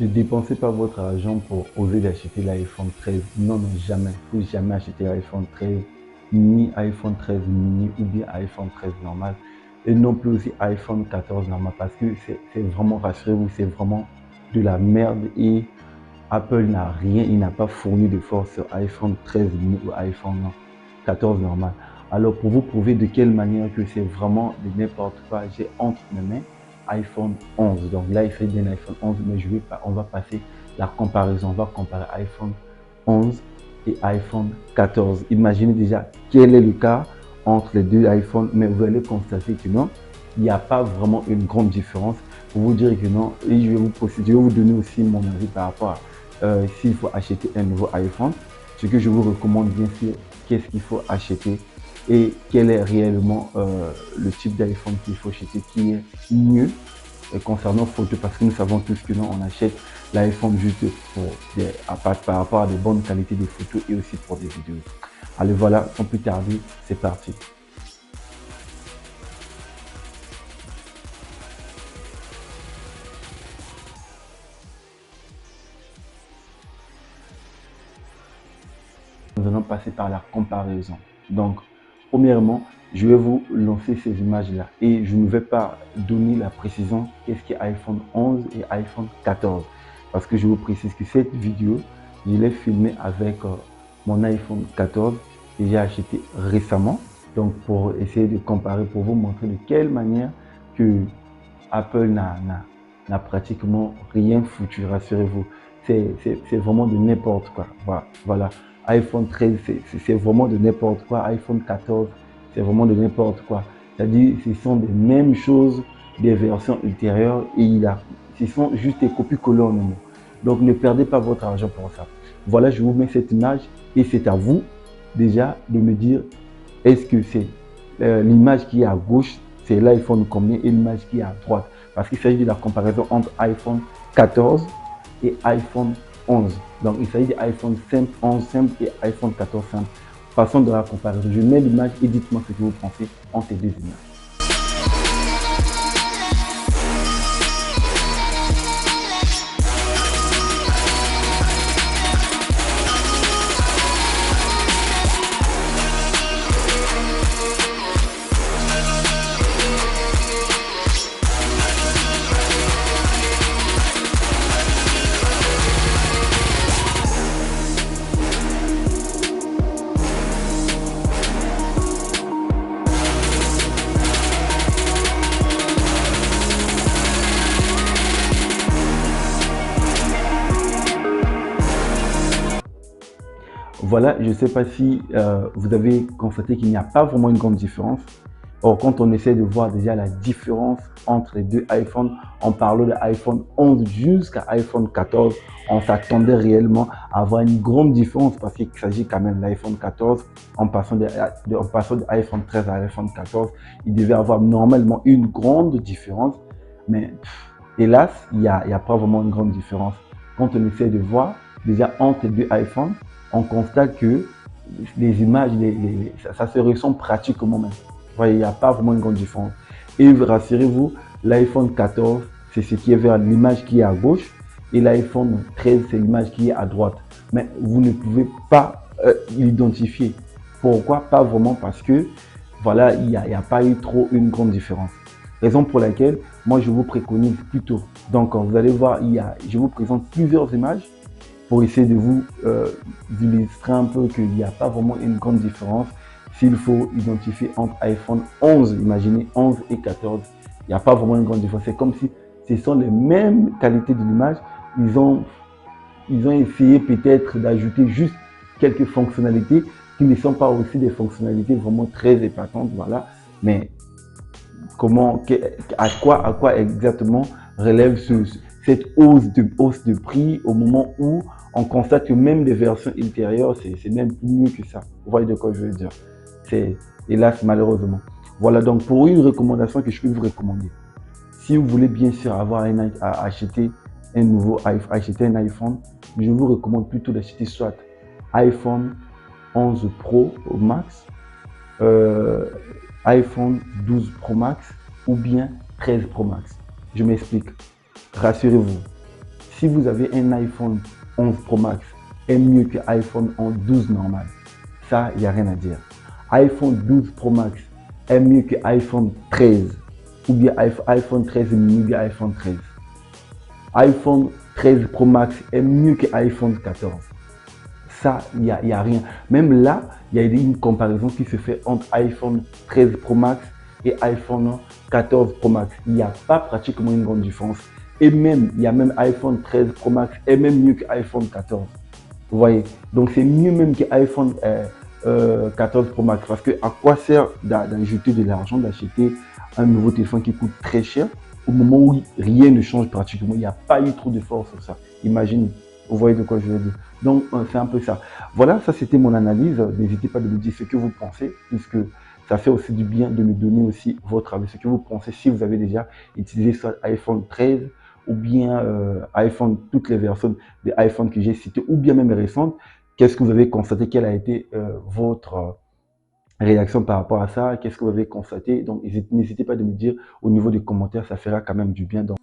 Ne dépensez pas votre argent pour oser d'acheter l'iPhone 13. Non, non, jamais. Il ne faut jamais acheter l'iPhone 13, ni iPhone 13 mini ou bien iPhone 13 normal. Et non plus aussi iPhone 14 normal parce que c'est vraiment, rassurez-vous, c'est vraiment de la merde et Apple n'a rien, il n'a pas fourni de force sur iPhone 13 mini ou iPhone 14 normal. Alors pour vous prouver de quelle manière que c'est vraiment de n'importe quoi, j'ai entre mes mains iPhone 11. Donc là, il fait d'un iPhone 11, mais je vais pas, on va passer la comparaison. On va comparer iPhone 11 et iPhone 14. Imaginez déjà quel est le cas entre les deux iPhones, mais vous allez constater que non, il n'y a pas vraiment une grande différence. Pour vous dire que non, et je vais vous donner aussi mon avis par rapport à s'il faut acheter un nouveau iPhone. Ce que je vous recommande bien sûr, qu'est-ce qu'il faut acheter et quel est réellement le type d'iPhone qu'il faut acheter qui est mieux concernant photo, parce que nous savons tous que non, on achète l'iPhone juste par rapport à de bonnes qualités de photos et aussi pour des vidéos. Allez voilà, sans plus tarder, c'est parti. Nous allons passer par la comparaison. Donc, premièrement, je vais vous lancer ces images-là et je ne vais pas donner la précision qu'est-ce qu'est iPhone 11 et iPhone 14 parce que je vous précise que cette vidéo, je l'ai filmée avec mon iPhone 14 et j'ai acheté récemment. Donc, pour essayer de comparer, pour vous montrer de quelle manière que Apple n'a pratiquement rien foutu, rassurez-vous. C'est vraiment de n'importe quoi. Voilà. iPhone 13, c'est vraiment de n'importe quoi. iPhone 14, c'est vraiment de n'importe quoi. C'est-à-dire, ce sont des mêmes choses, des versions ultérieures et ce sont juste des copies-collées en nous. Donc, ne perdez pas votre argent pour ça. Voilà, je vous mets cette image et c'est à vous déjà de me dire est-ce que c'est l'image qui est à gauche, c'est l'iPhone combien et l'image qui est à droite. Parce qu'il s'agit de la comparaison entre iPhone 14 et iPhone 11. Donc il s'agit d'iPhone 5, 11 simple et iPhone 14 simple. Façon de la comparaison. Je mets l'image et dites-moi ce que vous pensez entre ces deux images. Voilà, je ne sais pas si vous avez constaté qu'il n'y a pas vraiment une grande différence. Or, quand on essaie de voir déjà la différence entre les deux iPhones, en parlant de iPhone 11 jusqu'à iPhone 14, on s'attendait réellement à avoir une grande différence parce qu'il s'agit quand même de l'iPhone 14. En passant de iPhone 13 à iPhone 14, il devait avoir normalement une grande différence. Mais hélas, il n'y a pas vraiment une grande différence. Quand on essaie de voir déjà entre les deux iPhones, on constate que les images, ça se ressent pratiquement même. Voyez, il n'y a pas vraiment une grande différence. Et rassurez-vous, l'iPhone 14, c'est ce qui est vers l'image qui est à gauche et l'iPhone 13, c'est l'image qui est à droite. Mais vous ne pouvez pas l'identifier. Pourquoi? Pas vraiment parce que voilà, il n'y a pas eu trop une grande différence. Raison pour laquelle, moi, je vous préconise plutôt. Donc, vous allez voir, je vous présente plusieurs images pour essayer de vous illustrer un peu qu'il n'y a pas vraiment une grande différence. S'il faut identifier entre iPhone 11, imaginez 11 et 14, il n'y a pas vraiment une grande différence. C'est comme si ce sont les mêmes qualités de l'image. Ils ont essayé peut-être d'ajouter juste quelques fonctionnalités qui ne sont pas aussi des fonctionnalités vraiment très épatantes. Voilà. Mais à quoi exactement relève cette hausse de prix au moment où on constate que même les versions ultérieures, c'est même mieux que ça. Vous voyez de quoi je veux dire? C'est hélas malheureusement. Voilà donc pour une recommandation que je peux vous recommander. Si vous voulez bien sûr acheter un nouveau iPhone, acheter un iPhone, je vous recommande plutôt d'acheter soit iPhone 11 Pro au max, iPhone 12 Pro Max ou bien 13 Pro Max. Je m'explique. Rassurez-vous, si vous avez un iPhone 11 Pro Max, est mieux que iPhone 12 normal. Ça, il n'y a rien à dire. iPhone 12 Pro Max est mieux que iPhone 13 ou bien iPhone 13 mini ou bien iPhone 13. iPhone 13 Pro Max est mieux que iPhone 14. Ça, il n'y a rien. Même là, il y a une comparaison qui se fait entre iPhone 13 Pro Max et iPhone 14 Pro Max. Il n'y a pas pratiquement une grande différence. Et même, il y a même iPhone 13 Pro Max est même mieux que iPhone 14. Vous voyez? Donc, c'est mieux même que iPhone 14 Pro Max. Parce que à quoi sert d'ajouter de l'argent, d'acheter un nouveau téléphone qui coûte très cher au moment où rien ne change pratiquement. Il n'y a pas eu trop d'efforts sur ça. Imaginez. Vous voyez de quoi je veux dire. Donc, c'est un peu ça. Voilà, ça c'était mon analyse. N'hésitez pas de me dire ce que vous pensez, puisque ça fait aussi du bien de me donner aussi votre avis. Ce que vous pensez, si vous avez déjà utilisé soit iPhone 13 ou bien iPhone, toutes les versions des iPhone que j'ai citées, ou bien même récentes, qu'est-ce que vous avez constaté? Quelle a été votre réaction par rapport à ça? Qu'est-ce que vous avez constaté? Donc, n'hésitez pas de me dire au niveau des commentaires, ça fera quand même du bien. Donc,